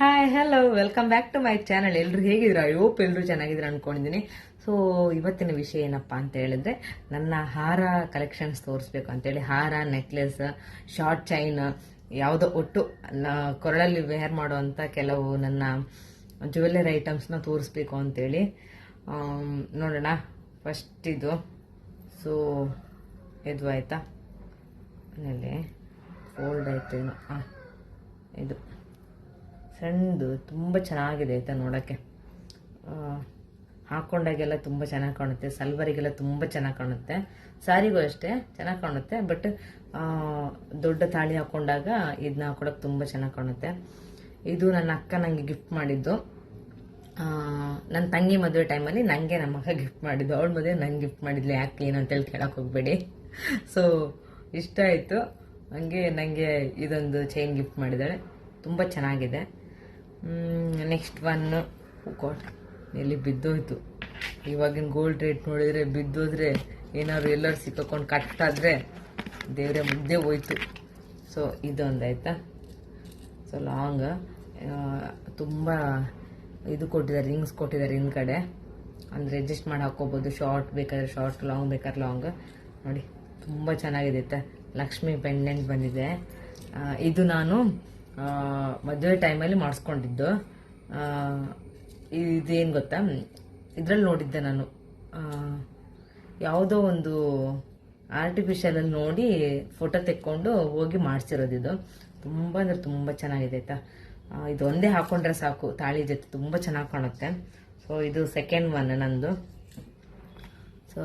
Hi hello welcome back to my channel. ಎಲ್ಲರೂ ಹೇಗಿದ್ರು? I hope ಎಲ್ಲರೂ ಚೆನ್ನಾಗಿದ್ರು ಅನ್ಕೊಂಡಿದ್ದೀನಿ. ಸೊ ಇವತ್ತಿನ ವಿಷಯ ಏನಪ್ಪಾ ಅಂತ ಹೇಳಿದ್ರೆ, ನನ್ನ ಹಾರ ಕಲೆಕ್ಷನ್ಸ್ ತೋರಿಸ್ಬೇಕು ಅಂತೇಳಿ. ಹಾರ, ನೆಕ್ಲೆಸ್, ಶಾರ್ಟ್ ಚೈನ್, ಯಾವುದೋ ಒಟ್ಟು ಕೊರಳಲ್ಲಿ ವೇರ್ ಮಾಡುವಂಥ ಕೆಲವು ನನ್ನ ಜ್ಯುವೆಲ್ಲರಿ ಐಟಮ್ಸ್ನ ತೋರಿಸ್ಬೇಕು ಅಂತೇಳಿ. ನೋಡೋಣ. ಫಸ್ಟ್ ಇದು. ಸೊ ಇದು ಆಯ್ತಾ, ಆಮೇಲೆ ಫೋಲ್ಡ್ ಆಯ್ತೇನು. ಇದು ಸಣ್ಣದು, ತುಂಬ ಚೆನ್ನಾಗಿದೆ ಆಯಿತಾ ನೋಡೋಕ್ಕೆ. ಹಾಕ್ಕೊಂಡಾಗೆಲ್ಲ ತುಂಬ ಚೆನ್ನಾಗಿ ಕಾಣುತ್ತೆ. ಸಲ್ವರಿಗೆಲ್ಲ ತುಂಬ ಚೆನ್ನಾಗಿ ಕಾಣುತ್ತೆ. ಸ್ಯಾರಿಗೂ ಅಷ್ಟೇ ಚೆನ್ನಾಗಿ ಕಾಣುತ್ತೆ. ಬಟ್ ದೊಡ್ಡ ತಾಳಿ ಹಾಕ್ಕೊಂಡಾಗ ಇದನ್ನ ಹಾಕೊಳಕ್ಕೆ ತುಂಬ ಚೆನ್ನಾಗಿ ಕಾಣುತ್ತೆ. ಇದು ನನ್ನ ಅಕ್ಕ ನನಗೆ ಗಿಫ್ಟ್ ಮಾಡಿದ್ದು. ನನ್ನ ತಂಗಿ ಮದುವೆ ಟೈಮಲ್ಲಿ ನನಗೆ ನಮ್ಮ ಅಕ್ಕ ಗಿಫ್ಟ್ ಮಾಡಿದ್ದು. ಅವಳ ಮದುವೆ ನಂಗೆ ಗಿಫ್ಟ್ ಮಾಡಿದ್ಲು. ಯಾಕೆ ಏನು ಅಂತೇಳಿ ಕೇಳಕ್ಕೆ ಹೋಗಬೇಡಿ. ಸೊ ಇಷ್ಟ ಆಯಿತು. ಹಂಗೆ ನನಗೆ ಇದೊಂದು ಚೈನ್ ಗಿಫ್ಟ್ ಮಾಡಿದ್ದಾಳೆ. ತುಂಬ ಚೆನ್ನಾಗಿದೆ. ನೆಕ್ಸ್ಟ್ ಒನ್ ಗಾಡ್, ಎಲ್ಲಿ ಬಿದ್ದೋಯ್ತು. ಇವಾಗಿನ ಗೋಲ್ಡ್ ರೇಟ್ ನೋಡಿದರೆ ಬಿದ್ದೋದ್ರೆ ಏನಾದ್ರು ಎಲ್ಲರೂ ಸಿಕ್ಕೊಂಡು ಕಟ್ಟಾದರೆ ದೇವರೇ ಮುದ್ದೆ ಹೋಯ್ತು. ಸೊ ಇದೊಂದು ಆಯಿತಾ. ಸೊ ಲಾಂಗ್, ತುಂಬ ಇದು ಕೊಟ್ಟಿದ್ದಾರೆ, ರಿಂಗ್ಸ್ ಕೊಟ್ಟಿದ್ದಾರೆ ಹಿಂದ್ಗಡೆ. ಅಂದರೆ ಅಡ್ಜಸ್ಟ್ ಮಾಡಿ ಹಾಕ್ಕೋಬೋದು. ಶಾರ್ಟ್ ಬೇಕಾದ್ರೆ ಶಾರ್ಟ್, ಲಾಂಗ್ ಬೇಕಾದ್ರೆ ಲಾಂಗ್. ನೋಡಿ ತುಂಬ ಚೆನ್ನಾಗಿದೆ ಆಯಿತಾ. ಲಕ್ಷ್ಮಿ ಪೆಂಡೆಂಟ್ ಬಂದಿದೆ. ಇದು ನಾನು ಮದುವೆ ಟೈಮಲ್ಲಿ ಮಾಡಿಸ್ಕೊಂಡಿದ್ದು. ಇದೇನು ಗೊತ್ತಾ, ಇದರಲ್ಲಿ ನೋಡಿದ್ದೆ ನಾನು. ಯಾವುದೋ ಒಂದು ಆರ್ಟಿಫಿಷಿಯಲಲ್ಲಿ ನೋಡಿ ಫೋಟೋ ತೆಕ್ಕೊಂಡು ಹೋಗಿ ಮಾಡಿಸಿರೋದು. ಇದು ತುಂಬ ಅಂದರೆ ತುಂಬ ಚೆನ್ನಾಗಿದೆ ಆಯಿತಾ. ಇದು ಒಂದೇ ಹಾಕ್ಕೊಂಡ್ರೆ ಸಾಕು ತಾಳಿ ಜೊತೆ, ತುಂಬ ಚೆನ್ನಾಗಿ ಕಾಣುತ್ತೆ. ಸೊ ಇದು ಸೆಕೆಂಡ್ ಒನ್ ನಂದು. ಸೊ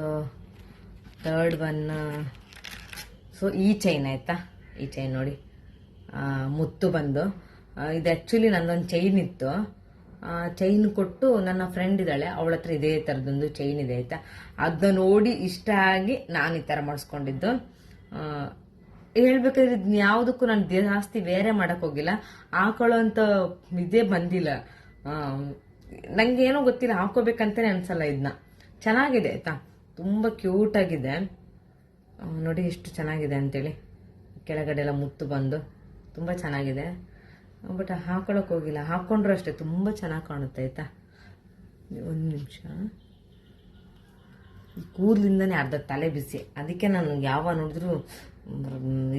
ಥರ್ಡ್ ಒನ್, ಸೊ ಈ ಚೈನ್ ಆಯಿತಾ. ಈ ಚೈನ್ ನೋಡಿ, ಮುತ್ತು ಬಂದು. ಇದು ಆ್ಯಕ್ಚುಲಿ ನನ್ನೊಂದು ಚೈನ್ ಇತ್ತು. ಚೈನ್ ಕೊಟ್ಟು ನನ್ನ ಫ್ರೆಂಡ್ ಇದ್ದಾಳೆ, ಅವಳ ಹತ್ರ ಇದೇ ಥರದೊಂದು ಚೈನ್ ಇದೆ ಆಯಿತಾ. ಅದನ್ನ ನೋಡಿ ಇಷ್ಟ ಆಗಿ ನಾನು ಈ ಥರ ಮಾಡಿಸ್ಕೊಂಡಿದ್ದು. ಹೇಳ್ಬೇಕಾದ್ರೆ ಇದನ್ನ ಯಾವುದಕ್ಕೂ ನಾನು ಜಾಸ್ತಿ ಬೇರೆ ಮಾಡೋಕ್ಕೆ ಹೋಗಿಲ್ಲ. ಹಾಕೊಳ್ಳೋಂಥ ಇದೇ ಬಂದಿಲ್ಲ. ನನಗೆ ಏನೋ ಗೊತ್ತಿಲ್ಲ, ಹಾಕೋಬೇಕಂತಲೇ ಅನ್ಸಲ್ಲ. ಇದನ್ನ ಚೆನ್ನಾಗಿದೆ ಆಯಿತಾ, ತುಂಬ ಕ್ಯೂಟಾಗಿದೆ. ನೋಡಿ ಎಷ್ಟು ಚೆನ್ನಾಗಿದೆ ಅಂತೇಳಿ. ಕೆಳಗಡೆ ಎಲ್ಲ ಮುತ್ತು ಬಂದು ತುಂಬ ಚೆನ್ನಾಗಿದೆ. ಬಟ್ ಹಾಕೊಳ್ಳೋಕೆ ಹೋಗಿಲ್ಲ. ಹಾಕ್ಕೊಂಡ್ರು ಅಷ್ಟೇ ತುಂಬ ಚೆನ್ನಾಗಿ ಕಾಣುತ್ತೆ ಆಯಿತಾ. ಒಂದು ನಿಮಿಷ, ಈ ಕೂದಲಿಂದನೇ ಅರ್ಧ ತಲೆ ಬಿಸಿ. ಅದಕ್ಕೆ ನಾನು ಯಾವ ನೋಡಿದ್ರು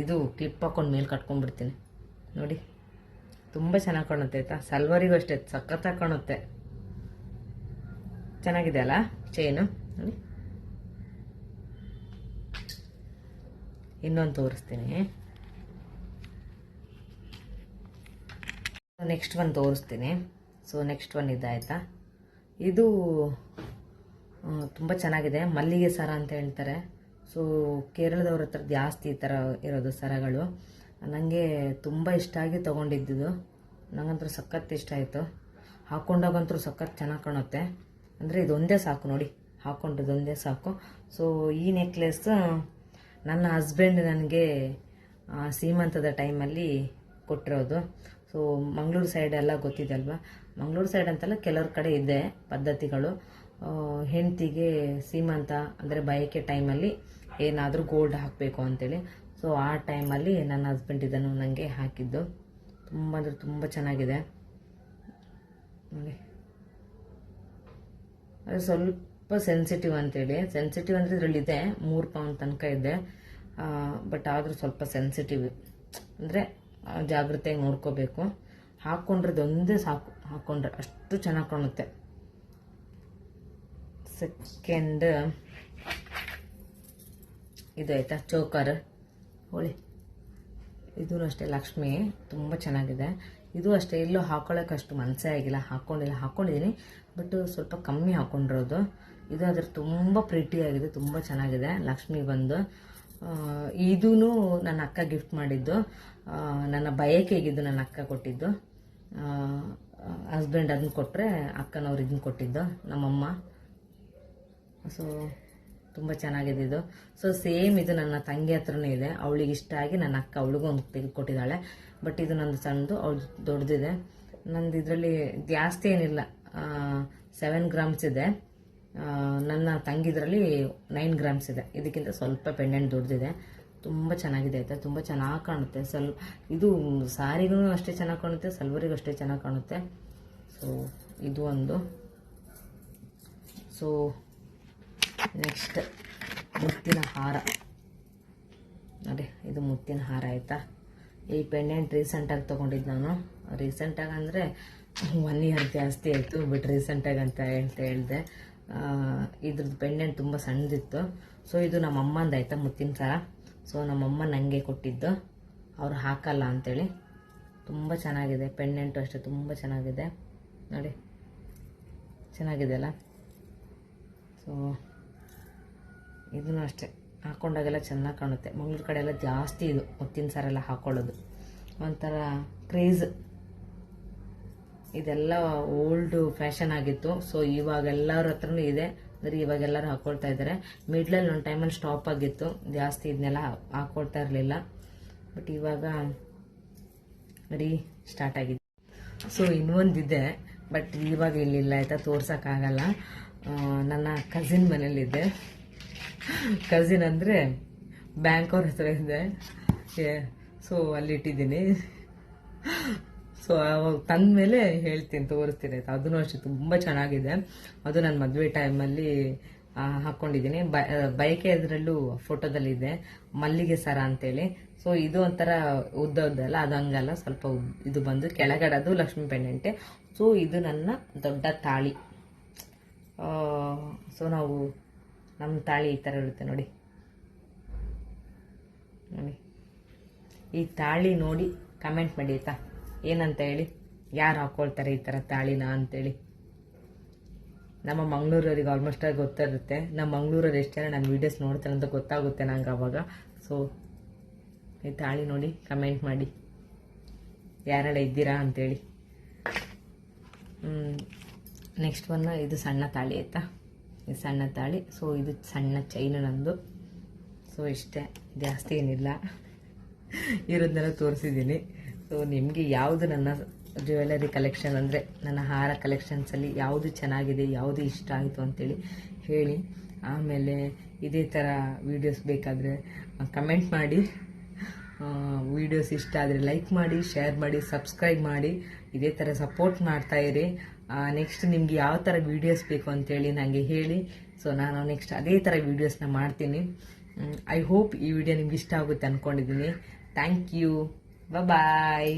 ಇದು ಕ್ಲಿಪ್ ಹಾಕೊಂಡು ಮೇಲೆ ಕಟ್ಕೊಂಡ್ಬಿಡ್ತೀನಿ. ನೋಡಿ ತುಂಬ ಚೆನ್ನಾಗಿ ಕಾಣುತ್ತೆ ಆಯಿತಾ. ಸಲ್ವರಿಗೂ ಅಷ್ಟೇ ಸಖತ್ತಾಗಿ ಕಾಣುತ್ತೆ. ಚೆನ್ನಾಗಿದೆ ಅಲ್ಲ ಚೈನು. ನೋಡಿ ಇನ್ನೊಂದು ತೋರಿಸ್ತೀನಿ. ನೆಕ್ಸ್ಟ್ ಒನ್ ತೋರಿಸ್ತೀನಿ. ಸೊ ನೆಕ್ಸ್ಟ್ ಒನ್ ಇದಾಯ್ತಾ. ಇದು ತುಂಬ ಚೆನ್ನಾಗಿದೆ. ಮಲ್ಲಿಗೆ ಸರ ಅಂತ ಹೇಳ್ತಾರೆ. ಸೊ ಕೇರಳದವ್ರ ಹತ್ರ ಜಾಸ್ತಿ ಈ ಥರ ಇರೋದು ಸರಗಳು. ನನಗೆ ತುಂಬ ಇಷ್ಟ ಆಗಿ ತೊಗೊಂಡಿದ್ದು. ನನಗಂತೂ ಸಖತ್ ಇಷ್ಟ ಆಯಿತು. ಹಾಕ್ಕೊಂಡಾಗಂತೂ ಸಖತ್ ಚೆನ್ನಾಗಿ ಕಾಣುತ್ತೆ. ಅಂದರೆ ಇದೊಂದೇ ಸಾಕು ನೋಡಿ, ಹಾಕ್ಕೊಂಡಿದ್ದೊಂದೇ ಸಾಕು. ಸೊ ಈ ನೆಕ್ಲೆಸ್ ನನ್ನ ಹಸ್ಬೆಂಡ್ ನನಗೆ ಸೀಮಂತದ ಟೈಮಲ್ಲಿ ಕೊಟ್ಟಿರೋದು. ಸೊ ಮಂಗಳೂರು ಸೈಡ್ ಎಲ್ಲ ಗೊತ್ತಿದೆ ಅಲ್ವಾ. ಮಂಗಳೂರು ಸೈಡ್ ಅಂತಲ್ಲ, ಕೆಲವ್ರ ಕಡೆ ಇದೆ ಪದ್ಧತಿಗಳು. ಹೆಂಡತಿಗೆ ಸೀಮಂತ ಅಂದರೆ ಬಯಕೆ ಟೈಮಲ್ಲಿ ಏನಾದರೂ ಗೋಲ್ಡ್ ಹಾಕಬೇಕು ಅಂತೇಳಿ. ಸೊ ಆ ಟೈಮಲ್ಲಿ ನನ್ನ ಹಸ್ಬೆಂಡ್ ಇದನ್ನು ನನಗೆ ಹಾಕಿದ್ದು. ತುಂಬ ಅಂದರೆ ತುಂಬ ಚೆನ್ನಾಗಿದೆ ನೋಡಿ. ಅದು ಸ್ವಲ್ಪ ಸೆನ್ಸಿಟಿವ್ ಅಂತೇಳಿ. ಸೆನ್ಸಿಟಿವ್ ಅಂದರೆ ಇದರಲ್ಲಿದೆ 3 ಪೌಂಡ್ ತನಕ ಇದೆ. ಬಟ್ ಆದರೂ ಸ್ವಲ್ಪ ಸೆನ್ಸಿಟಿವ್, ಅಂದರೆ ಜಾಗ್ರತೆಯಾಗಿ ನೋಡ್ಕೋಬೇಕು. ಹಾಕ್ಕೊಂಡ್ರದೊಂದೇ ಸಾಕು, ಹಾಕ್ಕೊಂಡ್ರೆ ಅಷ್ಟು ಚೆನ್ನಾಗಿ ಕಾಣುತ್ತೆ. ಸೆಕೆಂಡ್ ಇದು ಆಯಿತಾ, ಚೋಕರ್ ಹೋಳಿ. ಇದೂ ಅಷ್ಟೇ ಲಕ್ಷ್ಮಿ, ತುಂಬ ಚೆನ್ನಾಗಿದೆ. ಇದು ಅಷ್ಟೇ, ಎಲ್ಲೂ ಹಾಕೊಳ್ಳೋಕೆ ಅಷ್ಟು ಮನಸ್ಸೇ ಆಗಿಲ್ಲ. ಹಾಕ್ಕೊಂಡಿದ್ದೀನಿ ಬಟ್ ಸ್ವಲ್ಪ ಕಮ್ಮಿ ಹಾಕ್ಕೊಂಡಿರೋದು. ಇದು ಅದ್ರ ತುಂಬ ಪ್ರಿಟಿಯಾಗಿದೆ, ತುಂಬ ಚೆನ್ನಾಗಿದೆ. ಲಕ್ಷ್ಮಿ ಬಂದು ಇದೂ ನನ್ನ ಅಕ್ಕ ಗಿಫ್ಟ್ ಮಾಡಿದ್ದು. ನನ್ನ ಬಯಕೆಗಿದ್ದು ನನ್ನ ಅಕ್ಕ ಕೊಟ್ಟಿದ್ದು. ಹಸ್ಬೆಂಡ್ ಅದನ್ನ ಕೊಟ್ಟರೆ ಅಕ್ಕನವ್ರು ಇದನ್ನ ಕೊಟ್ಟಿದ್ದು, ನಮ್ಮಮ್ಮ. ಸೊ ತುಂಬ ಚೆನ್ನಾಗಿದೆ ಇದು. ಸೊ ಸೇಮ್ ಇದು ನನ್ನ ತಂಗಿ ಹತ್ರನೇ ಇದೆ. ಅವಳಿಗೆ ಇಷ್ಟ ಆಗಿ ನನ್ನ ಅಕ್ಕ ಅವಳಿಗೂ ಒಂದು ತೆಗೆದುಕೊಟ್ಟಿದ್ದಾಳೆ. ಬಟ್ ಇದು ನಂದು ಸಣ್ಣದು, ಅವಳು ದೊಡ್ಡದಿದೆ. ನಂದು ಇದರಲ್ಲಿ ಜಾಸ್ತಿ ಏನಿಲ್ಲ, 7 ಗ್ರಾಮ್ಸ್ ಇದೆ. ನನ್ನ ತಂಗಿದ್ರಲ್ಲಿ 9 ಗ್ರಾಮ್ಸ್ ಇದೆ. ಇದಕ್ಕಿಂತ ಸ್ವಲ್ಪ ಪೆಂಡೆಂಟ್ ದೊಡ್ಡದಿದೆ. ತುಂಬ ಚೆನ್ನಾಗಿದೆ ಆಯಿತಾ, ತುಂಬ ಚೆನ್ನಾಗಿ ಕಾಣುತ್ತೆ. ಇದು ಸಾರಿಗೂ ಅಷ್ಟೇ ಚೆನ್ನಾಗಿ ಕಾಣುತ್ತೆ, ಸಲ್ವರಿಗೂ ಅಷ್ಟೇ ಚೆನ್ನಾಗಿ ಕಾಣುತ್ತೆ. ಸೊ ಇದು ಒಂದು. ಸೊ ನೆಕ್ಸ್ಟ್ ಮುತ್ತಿನ ಹಾರ ಅದೇ, ಇದು ಮುತ್ತಿನ ಹಾರ ಆಯಿತಾ. ಈ ಪೆಂಡೆಂಟ್ ರೀಸೆಂಟಾಗಿ ತೊಗೊಂಡಿದ್ದು ನಾನು. ರೀಸೆಂಟಾಗಿ ಅಂದರೆ 1 ಇಯರ್ ಜಾಸ್ತಿ ಆಯಿತು, ಬಟ್ ರೀಸೆಂಟಾಗಿ ಅಂತ ಹೇಳಿದೆ. ಇದ್ರದ್ದು ಪೆಂಡೆಂಟ್ ತುಂಬ ಸಣ್ಣದಿತ್ತು. ಸೊ ಇದು ನಮ್ಮ ಅಮ್ಮಂದು ಆಯಿತಾ ಮುತ್ತಿನ ಸರ. ಸೊ ನಮ್ಮಮ್ಮ ನನಗೆ ಕೊಟ್ಟಿದ್ದು, ಅವ್ರು ಹಾಕಲ್ಲ ಅಂಥೇಳಿ. ತುಂಬ ಚೆನ್ನಾಗಿದೆ, ಪೆಂಡೆಂಟು ಅಷ್ಟೇ ತುಂಬ ಚೆನ್ನಾಗಿದೆ ನೋಡಿ, ಚೆನ್ನಾಗಿದೆ ಅಲ್ಲ. ಸೊ ಇದನ್ನು ಅಷ್ಟೇ ಹಾಕ್ಕೊಂಡಾಗೆಲ್ಲ ಚೆನ್ನಾಗಿ ಕಾಣುತ್ತೆ. ಮಂಗಳೂರು ಕಡೆ ಎಲ್ಲ ಜಾಸ್ತಿ ಇದು ಮುತ್ತಿನ ಸರ ಎಲ್ಲ ಹಾಕ್ಕೊಳ್ಳೋದು, ಒಂಥರ ಕ್ರೇಜ್. ಇದೆಲ್ಲ ಓಲ್ಡ್ ಫ್ಯಾಷನ್ ಆಗಿತ್ತು. ಸೊ ಇವಾಗ ಎಲ್ಲರ ಹತ್ರನೂ ಇದೆ, ಅಂದರೆ ಇವಾಗ ಎಲ್ಲರೂ ಹಾಕ್ಕೊಳ್ತಾ ಇದ್ದಾರೆ. ಮಿಡ್ಲಲ್ಲಿ ಒಂದು ಟೈಮಲ್ಲಿ ಸ್ಟಾಪ್ ಆಗಿತ್ತು, ಜಾಸ್ತಿ ಇದನ್ನೆಲ್ಲ ಹಾಕ್ಕೊಳ್ತಾ ಇರಲಿಲ್ಲ. ಬಟ್ ಇವಾಗ ಸ್ಟಾರ್ಟ್ ಆಗಿದೆ. ಸೊ ಇನ್ನೊಂದಿದೆ, ಬಟ್ ಇವಾಗ ಇಲ್ಲಿಲ್ಲ ಆಯಿತಾ, ತೋರ್ಸೋಕ್ಕಾಗಲ್ಲ. ನನ್ನ ಕಸಿನ್ ಮನೇಲಿದೆ. ಕಸಿನ್ ಅಂದರೆ ಬ್ಯಾಂಕ್ ಅವ್ರ ಹತ್ರ ಇದೆ. ಸೊ ಅಲ್ಲಿಟ್ಟಿದ್ದೀನಿ. ಸೊ ಅವಾಗ ತಂದ ಮೇಲೆ ಹೇಳ್ತೀನಿ, ತೋರಿಸ್ತೀನಿ ಆಯ್ತು. ಅದನ್ನು ಅಷ್ಟೇ ತುಂಬ ಚೆನ್ನಾಗಿದೆ. ಅದು ನನ್ನ ಮದುವೆ ಟೈಮಲ್ಲಿ ಹಾಕ್ಕೊಂಡಿದ್ದೀನಿ. ಬೈಕೆ ಅದರಲ್ಲೂ ಫೋಟೋದಲ್ಲಿದೆ, ಮಲ್ಲಿಗೆ ಸರ ಅಂತೇಳಿ. ಸೊ ಇದು ಒಂಥರ ಉದ್ದಲ್ಲ, ಅದು ಹಂಗಲ್ಲ, ಸ್ವಲ್ಪ ಇದು ಬಂದು ಕೆಳಗಡೆ ಅದು ಲಕ್ಷ್ಮೀ ಪೆಂಡೆಂಟೆ. ಸೊ ಇದು ನನ್ನ ದೊಡ್ಡ ತಾಳಿ. ಸೊ ನಾವು ನಮ್ಮ ತಾಳಿ ಈ ಥರ ಇರುತ್ತೆ ನೋಡಿ. ಈ ತಾಳಿ ನೋಡಿ ಕಮೆಂಟ್ ಮಾಡಿ ಆಯ್ತಾ, ಏನಂತ ಹೇಳಿ, ಯಾರು ಹಾಕ್ಕೊಳ್ತಾರೆ ಈ ಥರ ತಾಳಿನ ಅಂತೇಳಿ. ನಮ್ಮ ಮಂಗಳೂರವ್ರಿಗೆ ಆಲ್ಮೋಸ್ಟ್ ಆಗಿ ಗೊತ್ತಿರುತ್ತೆ. ನಮ್ಮ ಮಂಗಳೂರವ್ರು ಎಷ್ಟು ಜನ ನನ್ನ ವೀಡಿಯೋಸ್ ನೋಡ್ತಾರೆ ಅಂತ ಗೊತ್ತಾಗುತ್ತೆ ನಂಗೆ ಅವಾಗ. ಸೊ ಈ ತಾಳಿ ನೋಡಿ ಕಮೆಂಟ್ ಮಾಡಿ, ಯಾರೆಲ್ಲ ಇದ್ದೀರಾ ಅಂತೇಳಿ. ನೆಕ್ಸ್ಟ್ ಒನ್, ಇದು ಸಣ್ಣ ತಾಳಿ ಆಯಿತಾ, ಇದು ಸಣ್ಣ ತಾಳಿ. ಸೊ ಇದು ಸಣ್ಣ ಚೈನು ನಂದು. ಸೊ ಇಷ್ಟೇ, ಜಾಸ್ತಿ ಏನಿಲ್ಲ, ಇರೋದನ್ನೆಲ್ಲ ತೋರಿಸಿದ್ದೀನಿ. ಸೊ ನಿಮಗೆ ಯಾವುದು ನನ್ನ ಜ್ಯುವೆಲರಿ ಕಲೆಕ್ಷನ್ ಅಂದರೆ ನನ್ನ ಹಾರ ಕಲೆಕ್ಷನ್ಸಲ್ಲಿ ಯಾವುದು ಚೆನ್ನಾಗಿದೆ, ಯಾವುದು ಇಷ್ಟ ಆಯಿತು ಅಂತೇಳಿ ಹೇಳಿ. ಆಮೇಲೆ ಇದೇ ಥರ ವೀಡಿಯೋಸ್ ಬೇಕಾದರೆ ಕಮೆಂಟ್ ಮಾಡಿ. ವೀಡಿಯೋಸ್ ಇಷ್ಟ ಆದರೆ ಲೈಕ್ ಮಾಡಿ, ಶೇರ್ ಮಾಡಿ, ಸಬ್ಸ್ಕ್ರೈಬ್ ಮಾಡಿ. ಇದೇ ಥರ ಸಪೋರ್ಟ್ ಮಾಡ್ತಾಯಿರಿ. ನೆಕ್ಸ್ಟ್ ನಿಮ್ಗೆ ಯಾವ ಥರ ವೀಡಿಯೋಸ್ ಬೇಕು ಅಂತೇಳಿ ನನಗೆ ಹೇಳಿ. ಸೊ ನಾನು ನೆಕ್ಸ್ಟ್ ಅದೇ ಥರ ವೀಡಿಯೋಸ್ನ ಮಾಡ್ತೀನಿ. ಐ ಹೋಪ್ ಈ ವಿಡಿಯೋ ನಿಮ್ಗೆ ಇಷ್ಟ ಆಗುತ್ತೆ ಅಂದ್ಕೊಂಡಿದ್ದೀನಿ. Thank you, bye.